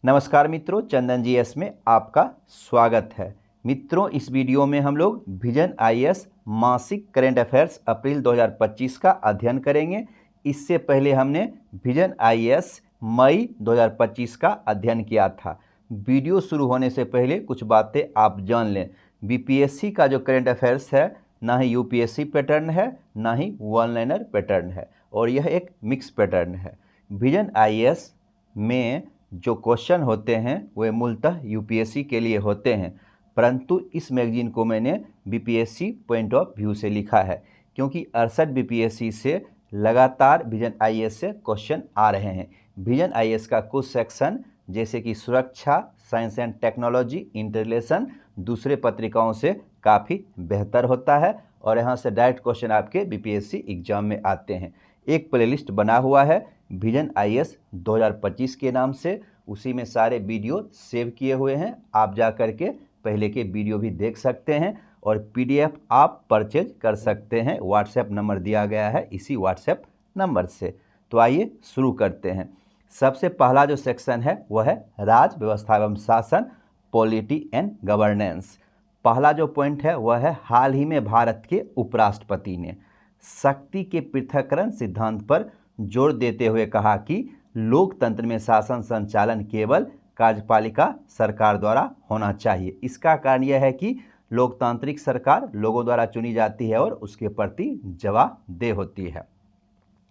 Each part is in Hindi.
नमस्कार मित्रों, चंदन जीएस में आपका स्वागत है। मित्रों, इस वीडियो में हम लोग विजन आईएएस मासिक करंट अफेयर्स अप्रैल 2025 का अध्ययन करेंगे। इससे पहले हमने विजन आईएएस मई 2025 का अध्ययन किया था। वीडियो शुरू होने से पहले कुछ बातें आप जान लें। बीपीएससी का जो करंट अफेयर्स है, ना ही यूपीएससी पैटर्न है, ना ही वन लाइनर पैटर्न है, और यह एक मिक्स पैटर्न है। विजन आईएएस में जो क्वेश्चन होते हैं वे मूलतः यूपीएससी के लिए होते हैं, परंतु इस मैगजीन को मैंने बीपीएससी पॉइंट ऑफ व्यू से लिखा है, क्योंकि 68 बीपीएससी से लगातार विजन आईएएस से क्वेश्चन आ रहे हैं। विजन आईएएस का कुछ सेक्शन जैसे कि सुरक्षा, साइंस एंड टेक्नोलॉजी, इंटरलेशन दूसरे पत्रिकाओं से काफ़ी बेहतर होता है, और यहाँ से डायरेक्ट क्वेश्चन आपके बीपीएससी एग्जाम में आते हैं। एक प्लेलिस्ट बना हुआ है विजन आईएएस 2025 के नाम से, उसी में सारे वीडियो सेव किए हुए हैं। आप जा कर के पहले के वीडियो भी देख सकते हैं, और पीडीएफ आप परचेज कर सकते हैं। व्हाट्सएप नंबर दिया गया है, इसी व्हाट्सएप नंबर से। तो आइए शुरू करते हैं। सबसे पहला जो सेक्शन है वह है राज व्यवस्था एवं शासन, पॉलिटी एंड गवर्नेंस। पहला जो पॉइंट है वह है हाल ही में भारत के उपराष्ट्रपति ने शक्ति के पृथक्करण सिद्धांत पर जोर देते हुए कहा कि लोकतंत्र में शासन संचालन केवल कार्यपालिका सरकार द्वारा होना चाहिए। इसका कारण यह है कि लोकतांत्रिक सरकार लोगों द्वारा चुनी जाती है और उसके प्रति जवाबदेह होती है।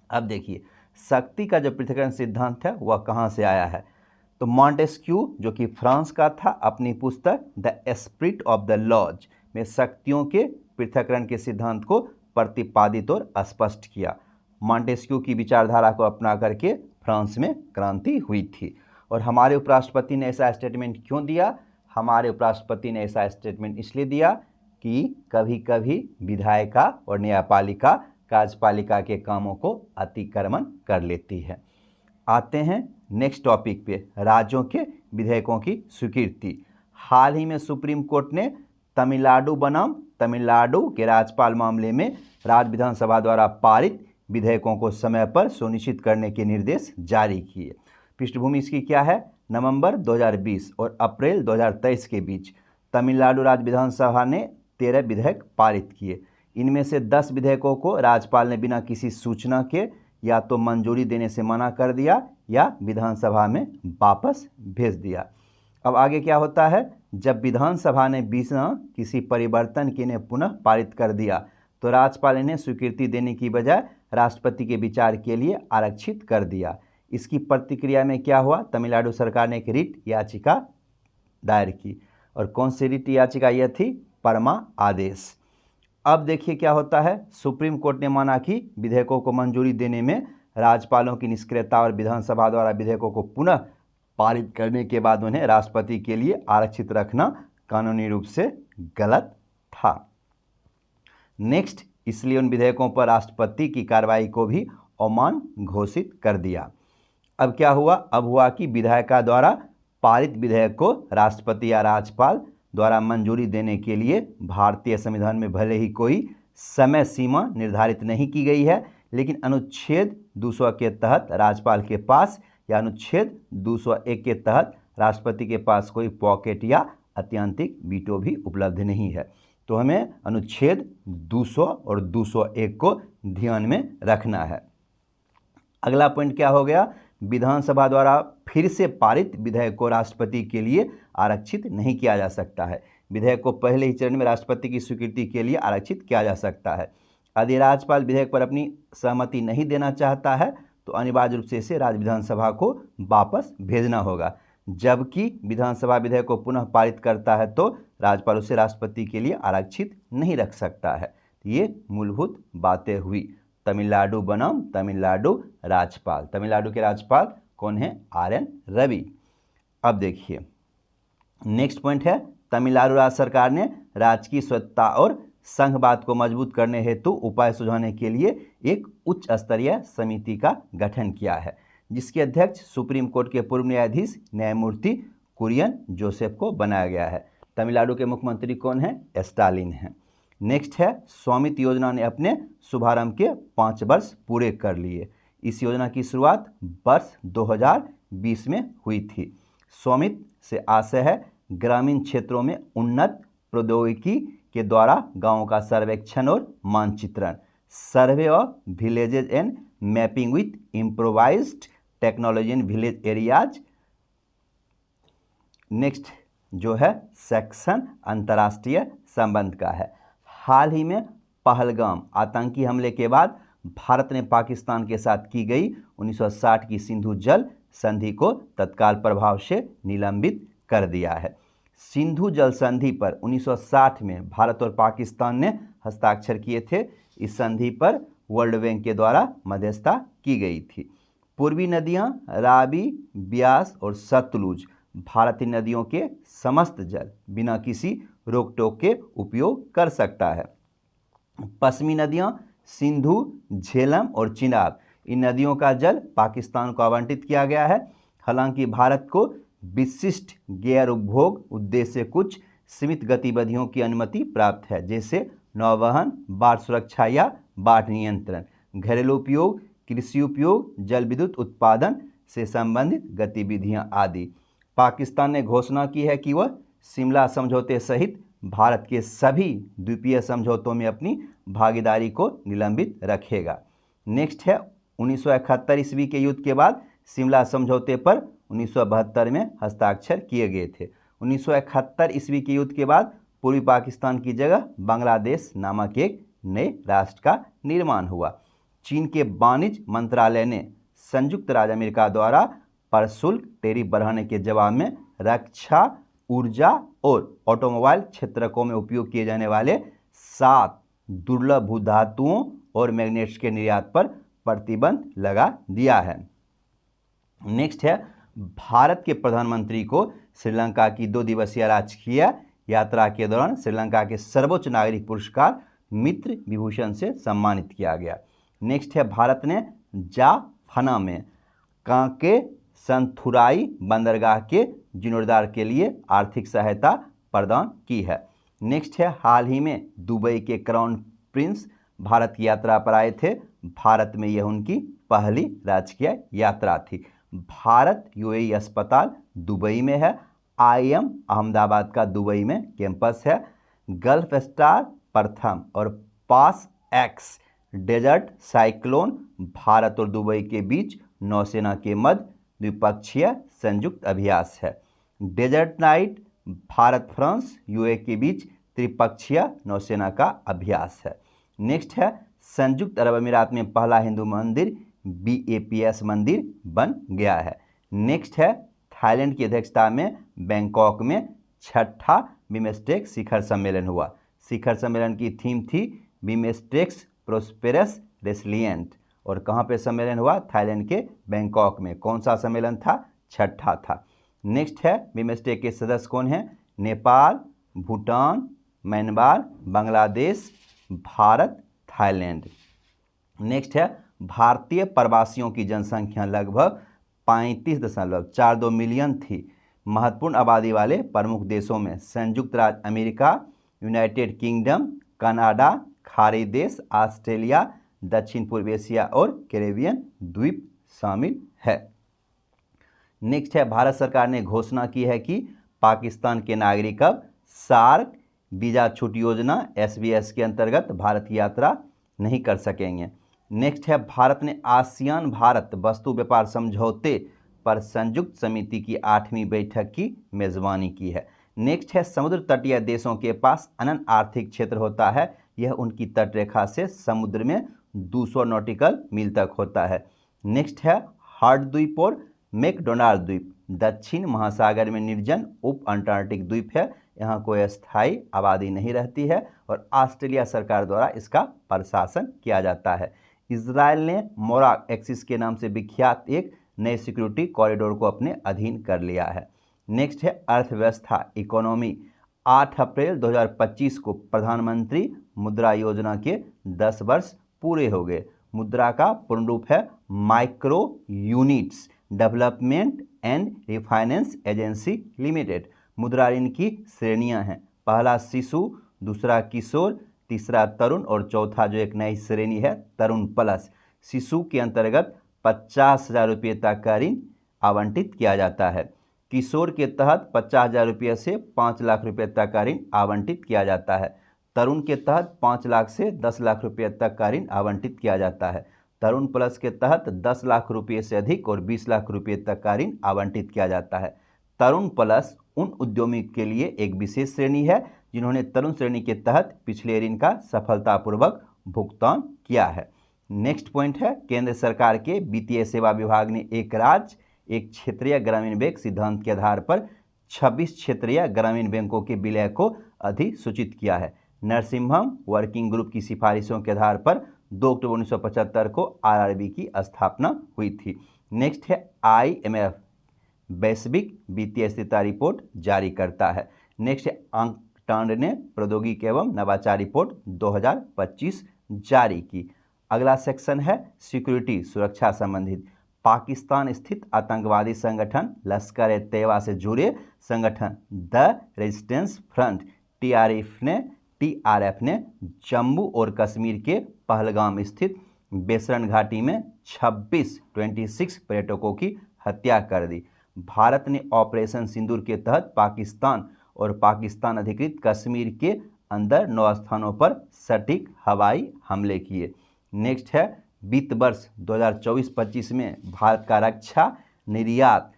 अब देखिए, शक्ति का जो पृथक्करण सिद्धांत है वह कहाँ से आया है। तो मॉन्टेस्क्यू, जो कि फ्रांस का था, अपनी पुस्तक the esprit of the laws में शक्तियों के पृथक्करण के सिद्धांत को प्रतिपादित और स्पष्ट किया। मॉन्टेस्क्यू की विचारधारा को अपना करके फ्रांस में क्रांति हुई थी। और हमारे उपराष्ट्रपति ने ऐसा स्टेटमेंट क्यों दिया? हमारे उपराष्ट्रपति ने ऐसा स्टेटमेंट इसलिए दिया कि कभी कभी विधायिका और न्यायपालिका कार्यपालिका के कामों को अतिक्रमण कर लेती है। आते हैं नेक्स्ट टॉपिक पे, राज्यों के विधेयकों की स्वीकृति। हाल ही में सुप्रीम कोर्ट ने तमिलनाडु बनाम तमिलनाडु के राज्यपाल मामले में राज्य विधानसभा द्वारा पारित विधेयकों को समय पर सुनिश्चित करने के निर्देश जारी किए। पृष्ठभूमि इसकी क्या है? नवंबर 2020 और अप्रैल 2023 के बीच तमिलनाडु राज्य विधानसभा ने 13 विधेयक पारित किए। इनमें से 10 विधेयकों को राज्यपाल ने बिना किसी सूचना के या तो मंजूरी देने से मना कर दिया या विधानसभा में वापस भेज दिया। अब आगे क्या होता है? जब विधानसभा ने बिना किसी परिवर्तन के इन्हें पुनः पारित कर दिया तो राज्यपाल ने स्वीकृति देने की बजाय राष्ट्रपति के विचार के लिए आरक्षित कर दिया। इसकी प्रतिक्रिया में क्या हुआ? तमिलनाडु सरकार ने एक रिट याचिका दायर की, और कौन सी रिट याचिका यह थी? परमा आदेश। अब देखिए क्या होता है। सुप्रीम कोर्ट ने माना कि विधेयकों को मंजूरी देने में राज्यपालों की निष्क्रियता और विधानसभा द्वारा विधेयकों को पुनः पारित करने के बाद उन्हें राष्ट्रपति के लिए आरक्षित रखना कानूनी रूप से गलत था। नेक्स्ट, इसलिए उन विधेयकों पर राष्ट्रपति की कार्रवाई को भी अमान्य घोषित कर दिया। अब क्या हुआ? अब हुआ कि विधायिका द्वारा पारित विधेयक को राष्ट्रपति या राज्यपाल द्वारा मंजूरी देने के लिए भारतीय संविधान में भले ही कोई समय सीमा निर्धारित नहीं की गई है, लेकिन अनुच्छेद 200 के तहत राज्यपाल के पास या अनुच्छेद 201 के तहत राष्ट्रपति के पास कोई पॉकेट या अत्यंतिक वीटो भी उपलब्ध नहीं है। तो हमें अनुच्छेद 200 और 201 को ध्यान में रखना है। अगला पॉइंट क्या हो गया? विधानसभा द्वारा फिर से पारित विधेयक को राष्ट्रपति के लिए आरक्षित नहीं किया जा सकता है। विधेयक को पहले ही चरण में राष्ट्रपति की स्वीकृति के लिए आरक्षित किया जा सकता है। यदि राज्यपाल विधेयक पर अपनी सहमति नहीं देना चाहता है तो अनिवार्य रूप से इसे राज्य विधानसभा को वापस भेजना होगा। जबकि विधानसभा विधेयक को पुनः पारित करता है तो राज्यपाल उसे राष्ट्रपति के लिए आरक्षित नहीं रख सकता है। ये मूलभूत बातें हुई। तमिलनाडु बनाम तमिलनाडु राज्यपाल। तमिलनाडु के राज्यपाल कौन है? RN रवि। अब देखिए नेक्स्ट पॉइंट है, तमिलनाडु राज्य सरकार ने राज्य की स्वतंत्रता और संघवाद को मजबूत करने हेतु उपाय सुझाने के लिए एक उच्च स्तरीय समिति का गठन किया है, जिसके अध्यक्ष सुप्रीम कोर्ट के पूर्व न्यायाधीश न्यायमूर्ति कुरियन जोसेफ को बनाया गया है। तमिलनाडु के मुख्यमंत्री कौन है? स्टालिन हैं। नेक्स्ट है, स्वामित्व योजना ने अपने शुभारंभ के 5 वर्ष पूरे कर लिए। इस योजना की शुरुआत वर्ष 2020 में हुई थी। स्वामित्व से आशय है ग्रामीण क्षेत्रों में उन्नत प्रौद्योगिकी के द्वारा गांवों का सर्वेक्षण और मानचित्रण, survey of villages and mapping with improvised technology in village areas. Next जो है सेक्शन अंतर्राष्ट्रीय संबंध का है। हाल ही में पहलगाम आतंकी हमले के बाद भारत ने पाकिस्तान के साथ की गई 1960 की सिंधु जल संधि को तत्काल प्रभाव से निलंबित कर दिया है। सिंधु जल संधि पर 1960 में भारत और पाकिस्तान ने हस्ताक्षर किए थे। इस संधि पर वर्ल्ड बैंक के द्वारा मध्यस्थता की गई थी। पूर्वी नदियां रावी, ब्यास और सतलुज भारतीय नदियों के समस्त जल बिना किसी रोक टोक के उपयोग कर सकता है। पश्चिमी नदियां सिंधु, झेलम और चिनाब, इन नदियों का जल पाकिस्तान को आवंटित किया गया है। हालांकि भारत को विशिष्ट गैर उपभोग उद्देश्य से कुछ सीमित गतिविधियों की अनुमति प्राप्त है, जैसे नौवहन, बाढ़ सुरक्षा या बाढ़ नियंत्रण, घरेलू उपयोग, कृषि उपयोग, जल विद्युत उत्पादन से संबंधित गतिविधियां आदि। पाकिस्तान ने घोषणा की है कि वह शिमला समझौते सहित भारत के सभी द्वीपीय समझौतों में अपनी भागीदारी को निलंबित रखेगा। नेक्स्ट है 1971 ईस्वी के युद्ध के बाद शिमला समझौते पर 1972 में हस्ताक्षर किए गए थे। 1971 ईस्वी के युद्ध के बाद पूर्वी पाकिस्तान की जगह बांग्लादेश नामक एक नए राष्ट्र का निर्माण हुआ। चीन के वाणिज्य मंत्रालय ने संयुक्त राज्य अमेरिका द्वारा प्रशुल्क टैरिफ बढ़ाने के जवाब में रक्षा, ऊर्जा और ऑटोमोबाइल क्षेत्रकों में उपयोग किए जाने वाले 7 दुर्लभ भूधातुओं और मैग्नेट्स के निर्यात पर प्रतिबंध लगा दिया है। नेक्स्ट है भारत के प्रधानमंत्री को श्रीलंका की 2 दिवसीय राजकीय यात्रा के दौरान श्रीलंका के सर्वोच्च नागरिक पुरस्कार मित्र विभूषण से सम्मानित किया गया। नेक्स्ट है भारत ने जाफना में कांके संथुराई बंदरगाह के जीर्णोद्धार के लिए आर्थिक सहायता प्रदान की है। नेक्स्ट है हाल ही में दुबई के क्राउन प्रिंस भारत की यात्रा पर आए थे। भारत में यह उनकी पहली राजकीय यात्रा थी। भारत यूएई अस्पताल दुबई में है। IIM अहमदाबाद का दुबई में कैंपस है। गल्फ स्टार प्रथम और पास एक्स डेजर्ट साइक्लोन भारत और दुबई के बीच नौसेना के मध्य द्विपक्षीय संयुक्त अभ्यास है। Desert knight Bharat France UAE के बीच त्रिपक्षीय नौसेना का अभ्यास है। नेक्स्ट है संयुक्त अरब अमीरात में पहला हिंदू मंदिर BAPS मंदिर बन गया है। नेक्स्ट है थाईलैंड की अध्यक्षता में बैंकॉक में 6ठा बिमस्टेक शिखर सम्मेलन हुआ। शिखर सम्मेलन की थीम थी बिमस्टेक्स प्रोस्पेरस रेसिलिएंट। और कहाँ पे सम्मेलन हुआ? थाईलैंड के बैंकॉक में। कौन सा सम्मेलन था? 6ठा था। नेक्स्ट है बिमस्टेक के सदस्य कौन हैं? Nepal, Bhutan, Myanmar, Bangladesh, Bharat, Thailand. Next है भारतीय प्रवासियों की जनसंख्या लगभग 35.42 मिलियन थी। महत्वपूर्ण आबादी वाले प्रमुख देशों में संयुक्त राज्य अमेरिका, यूनाइटेड किंगडम, कनाडा, खाड़ी देश, ऑस्ट्रेलिया, दक्षिण पूर्व एशिया और कैरेबियन द्वीप शामिल है। नेक्स्ट है भारत सरकार ने घोषणा की है कि पाकिस्तान के नागरिक अब सार्क वीजा छूट योजना SBS के अंतर्गत भारत की यात्रा नहीं कर सकेंगे। नेक्स्ट है भारत ने आसियान भारत वस्तु व्यापार समझौते पर संयुक्त समिति की 8वीं बैठक की मेजबानी की है। नेक्स्ट है समुद्र तटीय देशों के पास अनंत आर्थिक क्षेत्र होता है। यह उनकी तटरेखा से समुद्र में 200 नॉटिकल मील तक होता है। नेक्स्ट है हार्ड द्वीप और मैकडोनाल्ड द्वीप दक्षिण महासागर में निर्जन उप अंटार्कटिक द्वीप है। यहाँ कोई स्थायी आबादी नहीं रहती है और ऑस्ट्रेलिया सरकार द्वारा इसका प्रशासन किया जाता है। इजराइल ने मोराक एक्सिस के नाम से विख्यात एक नए सिक्योरिटी कॉरिडोर को अपने अधीन कर लिया है। नेक्स्ट है अर्थव्यवस्था इकोनॉमी। 8 अप्रैल 2025 को प्रधानमंत्री मुद्रा योजना के 10 वर्ष पूरे हो गए। मुद्रा का पूर्ण रूप है micro units development and refinance agency limited. मुद्रा ऋण की श्रेणियां हैं। पहला शिशु, दूसरा किशोर, तीसरा तरुण और चौथा जो एक नई श्रेणी है तरुण प्लस। शिशु के अंतर्गत 50,000 रुपये तक का ऋण आवंटित किया जाता है। किशोर के तहत 50,000 रुपये से 5 लाख रुपये तक का ऋण आवंटित किया जाता है। तरुण के तहत 5 लाख से 10 लाख रुपये तक का ऋण आवंटित किया जाता है। तरुण प्लस के तहत 10 लाख रुपये से अधिक और 20 लाख रुपये तक का ऋण आवंटित किया जाता है। तरुण प्लस उन उद्यमियों के लिए एक विशेष श्रेणी है जिन्होंने तरुण श्रेणी के तहत पिछले ऋण का सफलतापूर्वक भुगतान किया है। नेक्स्ट पॉइंट है, केंद्र सरकार के वित्तीय सेवा विभाग ने एक राज्य एक क्षेत्रीय ग्रामीण बैंक सिद्धांत के आधार पर 26 क्षेत्रीय ग्रामीण बैंकों के विलय को अधिसूचित किया है। नरसिम्हम वर्किंग ग्रुप की सिफारिशों के आधार पर 2 अक्टूबर 1975 को आरआरबी की स्थापना हुई थी। नेक्स्ट है, IMF वैश्विक वित्तीय स्थिरता रिपोर्ट जारी करता है। नेक्स्ट है, आंकटांड ने प्रौद्योगिकी एवं नवाचार रिपोर्ट 2025 जारी की। अगला सेक्शन है सिक्योरिटी सुरक्षा संबंधित। पाकिस्तान स्थित आतंकवादी संगठन लश्कर-ए-तैयबा से जुड़े संगठन द रेजिस्टेंस फ्रंट TRF ने जम्मू और कश्मीर के पहलगाम स्थित बेसरन घाटी में 26 पर्यटकों की हत्या कर दी। भारत ने ऑपरेशन सिंदूर के तहत पाकिस्तान और पाकिस्तान अधिकृत कश्मीर के अंदर 9 स्थानों पर सटीक हवाई हमले किए। नेक्स्ट है, वित्त वर्ष 2024-25 में भारत का रक्षा निर्यात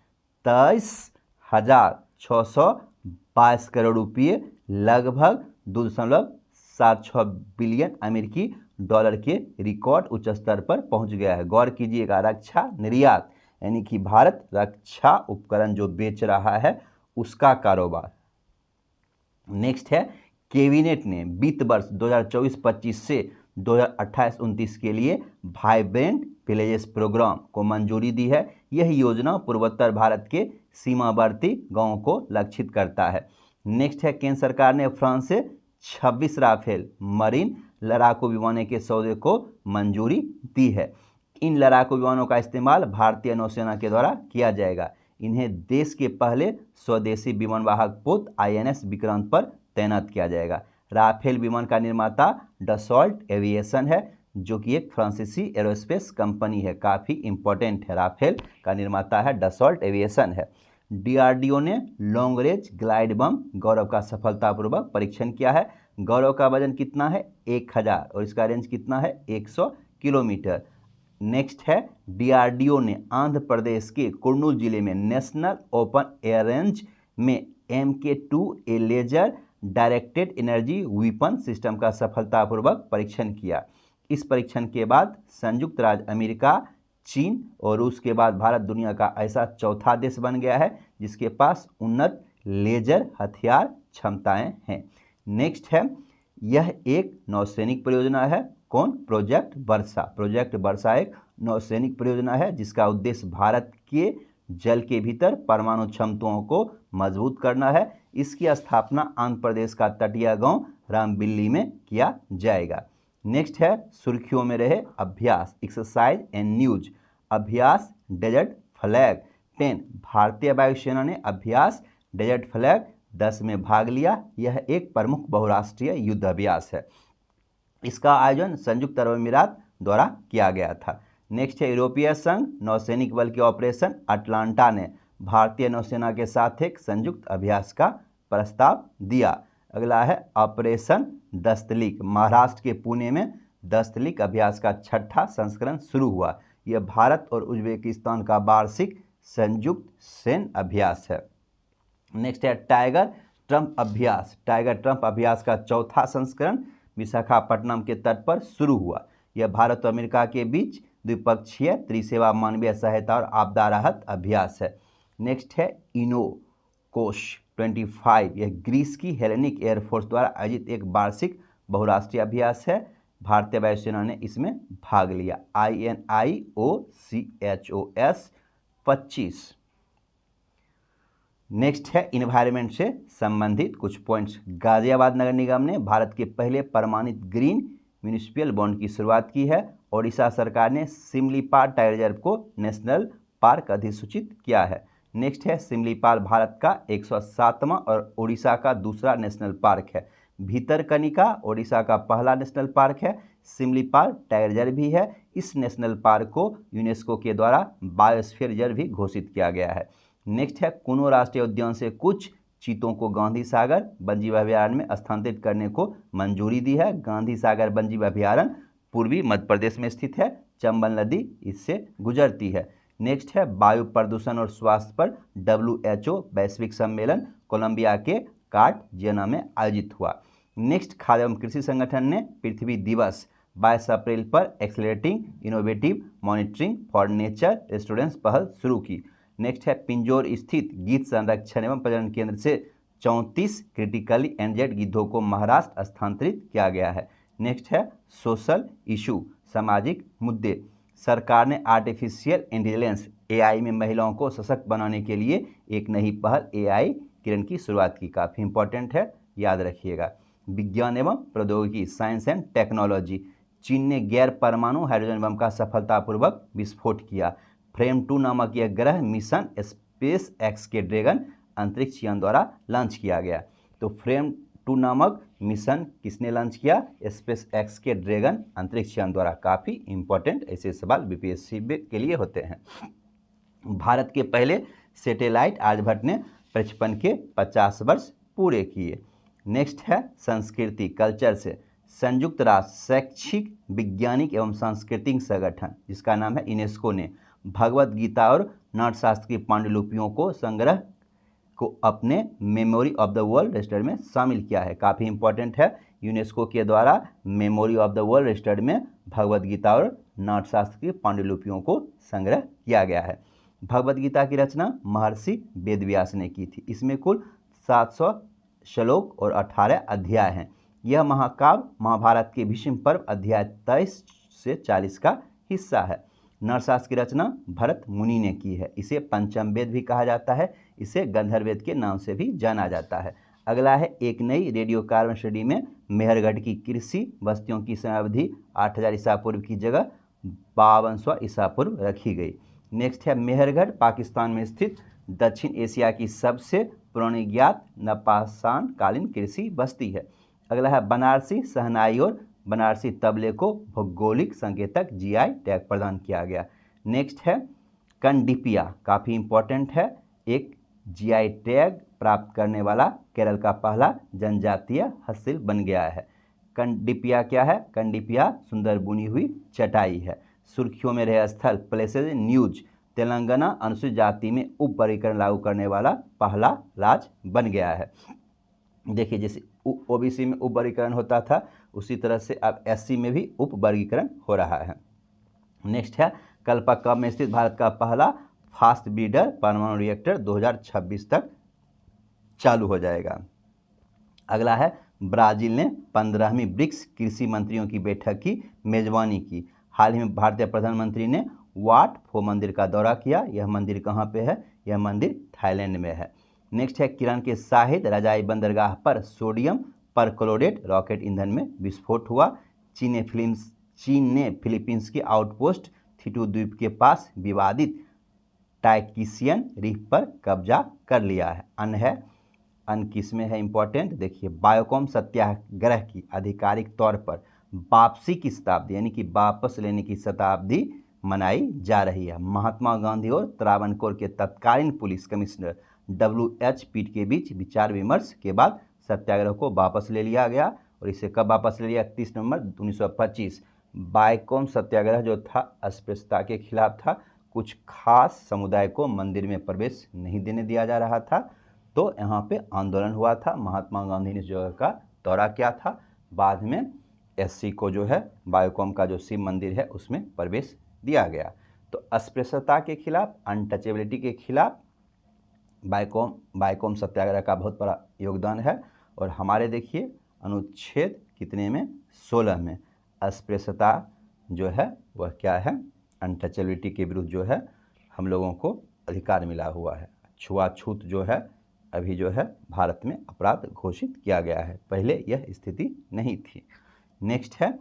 23,622 करोड़ रुपये लगभग 2.76 बिलियन अमेरिकी डॉलर के रिकॉर्ड उच्च स्तर पर पहुंच गया है। गौर कीजिएगा, रक्षा निर्यात यानी कि भारत रक्षा उपकरण जो बेच रहा है उसका कारोबार। नेक्स्ट है, कैबिनेट ने वित्त वर्ष 2024-25 से 2028-29 के लिए वाइब्रेंट विलेजेस प्रोग्राम को मंजूरी दी है। यह योजना पूर्वोत्तर भारत के सीमावर्ती गांवों को लक्षित करता है। नेक्स्ट है, केंद्र सरकार ने फ्रांस से 26 राफेल मरीन लड़ाकू विमानों के सौदे को मंजूरी दी है। इन लड़ाकू विमानों का इस्तेमाल भारतीय नौसेना के द्वारा किया जाएगा। इन्हें देश के पहले स्वदेशी विमानवाहक पोत INS विक्रांत पर तैनात किया जाएगा। राफेल विमान का निर्माता डसॉल्ट एविएशन है जो कि एक फ्रांसीसी एरोस्पेस कंपनी है। काफ़ी इंपॉर्टेंट है, राफेल का निर्माता है डसॉल्ट एविएशन है। DRDO ने लॉन्ग रेंज ग्लाइड बम गौरव का सफलतापूर्वक परीक्षण किया है। गौरव का वजन कितना है? 1000 और इसका रेंज कितना है? 100 किलोमीटर। नेक्स्ट है, DRDO ने आंध्र प्रदेश के कुर्नूल जिले में नेशनल ओपन एयर रेंज में MK2A laser directed energy weapon system का सफलतापूर्वक परीक्षण किया। इस परीक्षण के बाद संयुक्त राज्य अमेरिका, चीन और रूस के बाद भारत दुनिया का ऐसा चौथा देश बन गया है जिसके पास उन्नत लेजर हथियार क्षमताएं हैं। नेक्स्ट है, यह एक नौसैनिक परियोजना है। कौन? प्रोजेक्ट वर्षा। प्रोजेक्ट वर्षा एक नौसैनिक परियोजना है जिसका उद्देश्य भारत के जल के भीतर परमाणु क्षमताओं को मजबूत करना है। इसकी स्थापना आंध्र प्रदेश का तटीय गांव रामबिल्ली में किया जाएगा। नेक्स्ट है, सुर्खियों में रहे अभ्यास, एक्सरसाइज एंड न्यूज। अभ्यास डेजर्ट फ्लैग 10। भारतीय वायुसेना ने अभ्यास डेजर्ट फ्लैग 10 में भाग लिया। यह एक प्रमुख बहुराष्ट्रीय युद्ध अभ्यास है। इसका आयोजन संयुक्त अरब अमीरात द्वारा किया गया था। नेक्स्ट है, यूरोपीय संघ नौसैनिक बल के ऑपरेशन अटलांटा ने भारतीय नौसेना के साथ एक संयुक्त अभ्यास का प्रस्ताव दिया। अगला है ऑपरेशन दस्तलिक। महाराष्ट्र के पुणे में दस्तलिक अभ्यास का 6ठा संस्करण शुरू हुआ। यह भारत और उज्बेकिस्तान का वार्षिक संयुक्त सैन्य अभ्यास है। नेक्स्ट है, टाइगर ट्रंप अभ्यास। टाइगर ट्रंप अभ्यास का 4था संस्करण विशाखापट्टनम के तट पर शुरू हुआ। यह भारत और अमेरिका के बीच द्विपक्षीय त्रिसेवा मानवीय सहायता और आपदा राहत अभ्यास है। नेक्स्ट है, इनोकोश 25। यह ग्रीस की हेलेनिक एयरफोर्स द्वारा आयोजित एक वार्षिक बहुराष्ट्रीय अभ्यास है। भारतीय वायुसेना ने इसमें भाग लिया। INIOCHOS 25। नेक्स्ट है, इन्वायरमेंट से संबंधित कुछ पॉइंट्स। गाजियाबाद नगर निगम ने भारत के पहले प्रमाणित ग्रीन म्यूनिसिपल बॉन्ड की शुरुआत की है। ओडिशा सरकार ने सिमलीपाल टाइगर रिजर्व को नेशनल पार्क अधिसूचित किया है। नेक्स्ट है, सिमलीपाल भारत का 107वां और ओडिशा का दूसरा नेशनल पार्क है। भीतरकनिका ओडिशा का पहला नेशनल पार्क है। सिमलीपाल टाइगर रिजर्व भी है। इस नेशनल पार्क को यूनेस्को के द्वारा बायोस्फीयर रिजर्व भी घोषित किया गया है। नेक्स्ट है कुनो राष्ट्रीय उद्यान से कुछ चीतों को गांधी सागर वन्यजीव अभयारण्य में स्थानांतरित करने को मंजूरी दी है। गांधी सागर वन्यजीव अभयारण्य पूर्वी मध्य प्रदेश में स्थित है। चंबल नदी इससे गुजरती है। नेक्स्ट है वायु प्रदूषण और स्वास्थ्य पर WHO वैश्विक सम्मेलन कोलंबिया के कार्टजेना में आयोजित हुआ। नेक्स्ट खाद्य एवं कृषि संगठन ने पृथ्वी दिवस 22 अप्रैल पर accelerating innovative monitoring for nature restaurants पहल शुरू की। नेक्स्ट है पिंजौर स्थित गिद्ध संरक्षण एवं प्रजनन केंद्र से 34 क्रिटिकली एंडेंजर्ड गिद्धों को महाराष्ट्र स्थानांतरित किया गया है। नेक्स्ट है सोशल इशू सामाजिक मुद्दे। सरकार ने आर्टिफिशियल इंटेलिजेंस AI में महिलाओं को सशक्त बनाने के लिए एक नई पहल AI किरण की शुरुआत की। काफ़ी इंपॉर्टेंट है, याद रखिएगा। विज्ञान एवं प्रौद्योगिकी साइंस एंड टेक्नोलॉजी। चीन ने गैर परमाणु हाइड्रोजन बम का सफलतापूर्वक विस्फोट किया। फ्रेम 2 नामक यह ग्रह मिशन स्पेस एक्स के ड्रैगन अंतरिक्ष यान द्वारा लॉन्च किया गया। तो फ्रेम 2 नामक मिशन किसने लॉन्च किया? स्पेस एक्स के ड्रैगन अंतरिक्ष यान द्वारा। काफ़ी इंपॉर्टेंट ऐसे सवाल BPSC के लिए होते हैं। भारत के पहले सैटेलाइट आर्यभट्ट ने प्रक्षेपण के 50 वर्ष पूरे किए। नेक्स्ट है संस्कृति कल्चर से। संयुक्त राष्ट्र शैक्षिक वैज्ञानिक एवं सांस्कृतिक संगठन जिसका नाम है यूनेस्को ने भगवत गीता और नाट्यशास्त्र की पांडुलिपियों को संग्रह को अपने memory of the world register में शामिल किया है। काफ़ी इंपॉर्टेंट है, यूनेस्को के द्वारा memory of the world register में भगवत गीता और नाट्यशास्त्र की पांडुलिपियों को संग्रह किया गया है। भगवत गीता की रचना महर्षि वेदव्यास ने की थी। इसमें कुल 700 श्लोक और 18 अध्याय हैं। यह महाकाव्य महाभारत के भीष्म पर्व अध्याय 23 से 40 का हिस्सा है। नरशास्त्र की रचना भरत मुनि ने की है। इसे पंचम वेद भी कहा जाता है। इसे गंधर्व वेद के नाम से भी जाना जाता है। अगला है एक नई रेडियो कार्बन स्टडी में मेहरगढ़ की कृषि बस्तियों की समयावधि 8000 ईसा पूर्व की जगह 5200 ईसा पूर्व रखी गई। नेक्स्ट है मेहरगढ़ पाकिस्तान में स्थित दक्षिण एशिया की सबसे पुरानी ज्ञात नपाषाण कालीन कृषि बस्ती है। अगला है बनारसी शहनाई और बनारसी तबले को भौगोलिक संकेतक GI टैग प्रदान किया गया। नेक्स्ट है कंडिपिया, काफ़ी इंपॉर्टेंट है, एक GI टैग प्राप्त करने वाला केरल का पहला जनजातीय हस्तशिल्प बन गया है। कंडिपिया क्या है? कंडिपिया सुंदर बुनी हुई चटाई है। सुर्खियों में रहे स्थल प्लेसेज न्यूज तेलंगाना अनुसूचित जाति में उप वर्गीकरण लागू करने वाला पहला राज्य बन गया है। देखिए जैसे OBC में उप वर्गीकरण होता था उसी तरह से अब SC में भी उप वर्गीकरण हो रहा है। नेक्स्ट है कल्पाकम में स्थित भारत का पहला फास्ट ब्रीडर परमाणु रिएक्टर 2026 तक चालू हो जाएगा। अगला है ब्राजील ने 15वीं ब्रिक्स कृषि मंत्रियों की बैठक की मेजबानी की। हाल ही में भारतीय प्रधानमंत्री ने वाट फो मंदिर का दौरा किया। यह मंदिर कहाँ पे है? यह मंदिर थाईलैंड में है। नेक्स्ट है किरण के शाहिद रजाई बंदरगाह पर सोडियम परक्लोरेट रॉकेट ईंधन में विस्फोट हुआ। चीन ने फिलीपींस के आउटपोस्ट थिटू द्वीप के पास विवादित टाइकिसियन रीफ पर कब्जा कर लिया है। अन किस में है इंपॉर्टेंट? देखिए बायोकॉम सत्याग्रह की आधिकारिक तौर पर वापसी की शताब्दी यानी कि वापस लेने की शताब्दी मनाई जा रही है। महात्मा गांधी और त्रावणकोर के तत्कालीन पुलिस कमिश्नर WH पीट के बीच विचार विमर्श के बाद सत्याग्रह को वापस ले लिया गया। और इसे कब वापस ले लिया? 31 नवंबर 1925। बायोकॉम सत्याग्रह जो था अस्पृश्यता के खिलाफ था। कुछ खास समुदाय को मंदिर में प्रवेश नहीं देने दिया जा रहा था, तो यहाँ पे आंदोलन हुआ था। महात्मा गांधी ने इस जगह का दौरा किया था। बाद में SC को जो है बायोकॉम का जो शिव मंदिर है उसमें प्रवेश दिया गया। तो अस्पृश्यता के खिलाफ, अनटचेबिलिटी के खिलाफ बायोकॉम सत्याग्रह का बहुत बड़ा योगदान है। और हमारे देखिए अनुच्छेद कितने में? 16 में अस्पृश्यता जो है वह क्या है? अनटचेबिलिटी के विरुद्ध जो है हम लोगों को अधिकार मिला हुआ है। छुआछूत जो है अभी जो है भारत में अपराध घोषित किया गया है, पहले यह स्थिति नहीं थी। नेक्स्ट है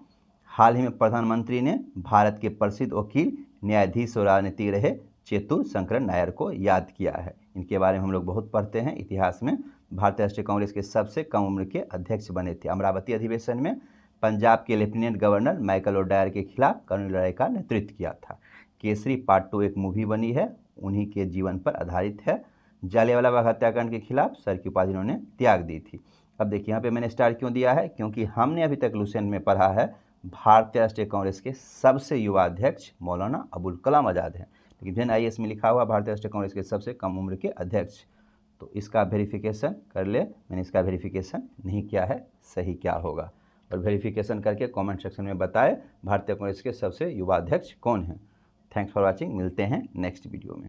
हाल ही में प्रधानमंत्री ने भारत के प्रसिद्ध वकील न्यायाधीश और राजनीतिक रहे चेतुर शंकरन नायर को याद किया है। इनके बारे में हम लोग बहुत पढ़ते हैं इतिहास में। भारतीय राष्ट्रीय कांग्रेस के सबसे कम उम्र के अध्यक्ष बने थे। अमरावती अधिवेशन में पंजाब के लेफ्टिनेंट गवर्नर माइकल ओडायर के खिलाफ कानूनी लड़ाई का नेतृत्व किया था। केसरी पार्ट 2 एक मूवी बनी है, उन्हीं के जीवन पर आधारित है। जालियांवाला बाग हत्याकांड के खिलाफ सर की उपाधि उन्होंने त्याग दी थी। अब देखिए यहाँ पे मैंने स्टार क्यों दिया है, क्योंकि हमने अभी तक लुसेंट में पढ़ा है भारतीय राष्ट्रीय कांग्रेस के सबसे युवा अध्यक्ष मौलाना अबुल कलाम आज़ाद हैं, लेकिन विजन IAS में लिखा हुआ भारतीय राष्ट्रीय कांग्रेस के सबसे कम उम्र के अध्यक्ष। तो इसका वेरिफिकेशन कर ले, मैंने इसका वेरिफिकेशन नहीं किया है, सही क्या होगा, और वेरिफिकेशन करके कमेंट सेक्शन में बताएं भारतीय कांग्रेस के सबसे युवा अध्यक्ष कौन हैं। थैंक्स फॉर वॉचिंग, मिलते हैं नेक्स्ट वीडियो में।